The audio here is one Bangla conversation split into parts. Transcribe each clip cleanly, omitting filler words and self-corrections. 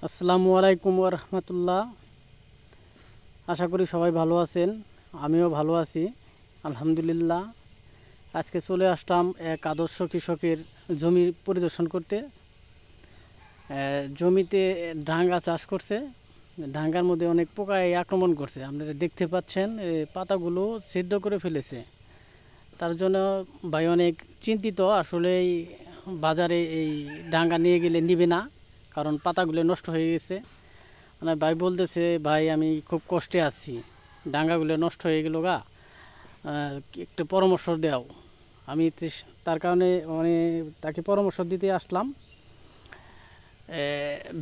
আসসালামু আলাইকুম ওয়া রাহমাতুল্লাহ। আশা করি সবাই ভালো আছেন, আমিও ভালো আছি আলহামদুলিল্লাহ। আজকে চলে আসলাম এক আদর্শ কৃষকের জমি পরিদর্শন করতে। জমিতে ডাঙ্গা চাষ করছে। ডাঙ্গার মধ্যে অনেক পোকায় আক্রমণ করছে, আপনারা দেখতে পাচ্ছেন পাতাগুলো ছিদ্র করে ফেলেছে। তার জন্য ভাই অনেক চিন্তিত। আসলে বাজারে এই ডাঙ্গা নিয়ে গেলে নিবে না, কারণ পাতাগুলো নষ্ট হয়ে গেছে। মানে ভাই বলতেছে, ভাই আমি খুব কষ্টে আছি, ডাঙ্গাগুলো নষ্ট হয়ে গেল গা, একটু পরামর্শ দাও। আমি তার কারণে মানে তাকে পরামর্শ দিতে আসলাম।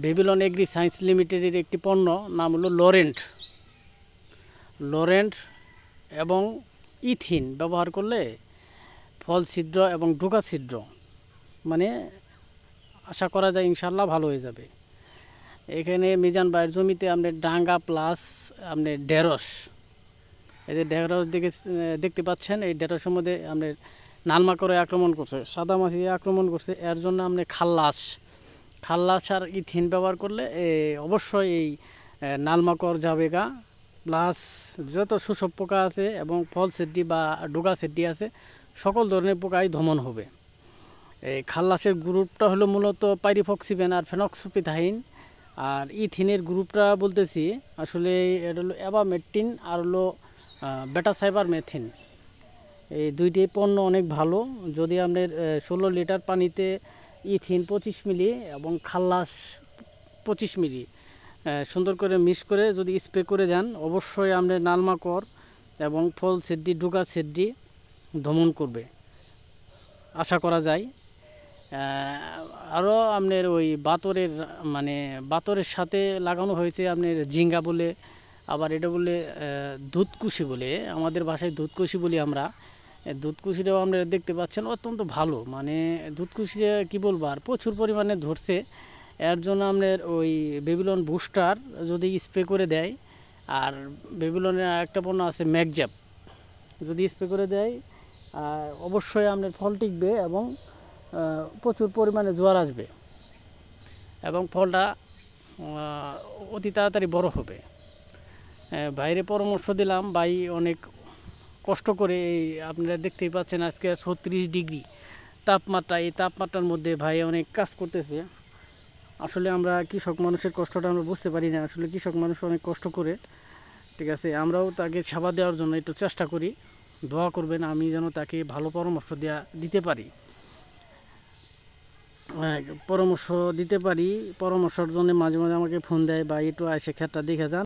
বেবিলন এগ্রি সায়েন্স লিমিটেডের একটি পণ্য নাম হলো লোরেন্ট এবং ইথিন ব্যবহার করলে ফল ছিদ্র এবং ডোকা ছিদ্র মানে আশা করা যায় ইনশাল্লাহ ভালো হয়ে যাবে। এখানে মিজান ভাইয়ের জমিতে আপনার ডাঙ্গা প্লাস আপনার ঢেঁড়স, এই যে ঢেঁড়স দেখতে পাচ্ছেন, এই ঢেঁড়সের মধ্যে আপনার নালমাকড়ে আক্রমণ করছে, সাদামাছি আক্রমণ করছে। এর জন্য আপনি খাল্লাস আর ইথিন ব্যবহার করলে অবশ্যই এই নালমাকড় যাবে গা, প্লাস যত শোষক পোকা আছে এবং ফল সেদ্দি বা ডোকা সেদ্দি আছে সকল ধরনের পোকাই দমন হবে। এই খাল্লাসের গ্রুপটা হলো মূলত পাইরিফক্সিবেন আর ফেনক্সোপিথাইন, আর ইথিনের গ্রুপটা বলতেছি আসলে এটা হলো অ্যাবামেকটিন আর হলো বেটাসাইবারমেথিন। এই দুইটি পণ্য অনেক ভালো। যদি আপনার 16 লিটার পানিতে ইথিন 25 মিলি এবং খাল্লাস 25 মিলি সুন্দর করে মিক্স করে যদি স্প্রে করে দেন, অবশ্যই আপনার নালমাকড় এবং ফল সেদ্দি ডোকা সেদ্দি দমন করবে আশা করা যায়। আরও আপনার ওই বাতরের সাথে লাগানো হয়েছে আপনার জিঙ্গা বলে, আবার এটা বলে দুধকুশি বলে, আমাদের ভাষায় দুধকুশি বলি আমরা। দুধকুশিটাও আপনারা দেখতে পাচ্ছেন অত্যন্ত ভালো, মানে দুধকুশি কী বলবো আর প্রচুর পরিমাণে ধরছে। এর জন্য আপনার ওই বেবিলন বুস্টার যদি স্প্রে করে দেয়, আর বেবিলনের একটা পণ্য আছে ম্যাকজ্যাপ, যদি স্প্রে করে দেয় অবশ্যই আপনার ফল টিকবে এবং প্রচুর পরিমাণে জোয়ার আসবে এবং ফলটা অতি তাড়াতাড়ি বড় হবে। বাইরে পরামর্শ দিলাম, ভাই অনেক কষ্ট করে, এই আপনারা দেখতেই পাচ্ছেন আজকে 36 ডিগ্রি তাপমাত্রা, এই তাপমাত্রার মধ্যে ভাই অনেক কাজ করতেছে। আসলে আমরা কৃষক মানুষের কষ্টটা আমরা বুঝতে পারি না, আসলে কৃষক মানুষ অনেক কষ্ট করে, ঠিক আছে। আমরাও তাকে সেবা দেওয়ার জন্য একটু চেষ্টা করি, দোয়া করবেন আমি যেন তাকে ভালো পরামর্শ দিতে পারি। পরামর্শের জন্য মাঝে মাঝে আমাকে ফোন দেয় বা একটু এসে ক্ষেতটা দেখে যান।